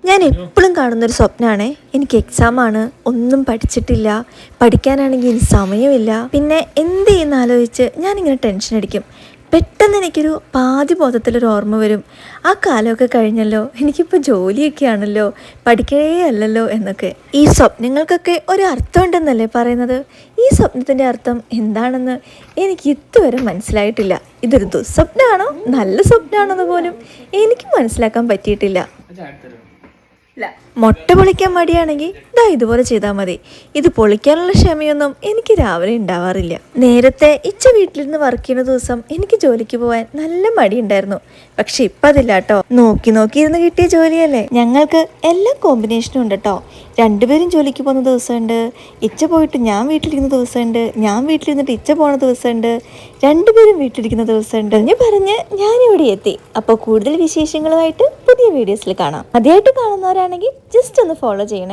ഞാൻ എപ്പോഴും കാണുന്നൊരു സ്വപ്നമാണ് എനിക്ക് എക്സാമാണ്, ഒന്നും പഠിച്ചിട്ടില്ല, പഠിക്കാനാണെങ്കിൽ ഇനി സമയമില്ല, പിന്നെ എന്ത് ചെയ്യുന്ന ആലോചിച്ച് ഞാനിങ്ങനെ ടെൻഷൻ അടിക്കും. പെട്ടെന്ന് എനിക്കൊരു പാതി ബോധത്തിലൊരു ഓർമ്മ വരും, ആ കാലമൊക്കെ കഴിഞ്ഞല്ലോ, എനിക്കിപ്പോൾ ജോലിയൊക്കെ ആണല്ലോ, പഠിക്കേ അല്ലല്ലോ എന്നൊക്കെ. ഈ സ്വപ്നങ്ങൾക്കൊക്കെ ഒരു അർത്ഥം ഉണ്ടെന്നല്ലേ പറയുന്നത്? ഈ സ്വപ്നത്തിൻ്റെ അർത്ഥം എന്താണെന്ന് എനിക്ക് ഇതുവരെ മനസ്സിലായിട്ടില്ല. ഇതൊരു ദുസ്വപ്നമാണോ നല്ല സ്വപ്നമാണോ എന്ന് പോലും എനിക്ക് മനസ്സിലാക്കാൻ പറ്റിയിട്ടില്ല. മുട്ട പൊളിക്കാൻ മടിയാണെങ്കിൽ ഇതാ ഇതുപോലെ ചെയ്താൽ മതി. ഇത് പൊളിക്കാനുള്ള ക്ഷമയൊന്നും എനിക്ക് രാവിലെ ഉണ്ടാവാറില്ല. നേരത്തെ ഇച്ച വീട്ടിലിരുന്ന് വർക്ക് ചെയ്യുന്ന ദിവസം എനിക്ക് ജോലിക്ക് പോകാൻ നല്ല മടിയുണ്ടായിരുന്നു. പക്ഷെ ഇപ്പം അതില്ല കേട്ടോ. നോക്കി ഇരുന്ന് കിട്ടിയ ജോലിയല്ലേ. ഞങ്ങൾക്ക് എല്ലാ കോമ്പിനേഷനും ഉണ്ട് കേട്ടോ. രണ്ടുപേരും ജോലിക്ക് പോകുന്ന ദിവസമുണ്ട്, ഇച്ച പോയിട്ട് ഞാൻ വീട്ടിലിരിക്കുന്ന ദിവസമുണ്ട്, ഞാൻ വീട്ടിലിരുന്നിട്ട് ഇച്ച പോണ ദിവസമുണ്ട്, രണ്ടുപേരും വീട്ടിലിരിക്കുന്ന ദിവസമുണ്ട്. പറഞ്ഞ് ഞാനിവിടെ എത്തി. അപ്പോൾ കൂടുതൽ വിശേഷങ്ങളുമായിട്ട് പുതിയ വീഡിയോസിൽ കാണാം. ആദ്യമായിട്ട് കാണുന്നവരാണെങ്കിൽ ജസ്റ്റ് ഒന്ന് ഫോളോ ചെയ്യണേ.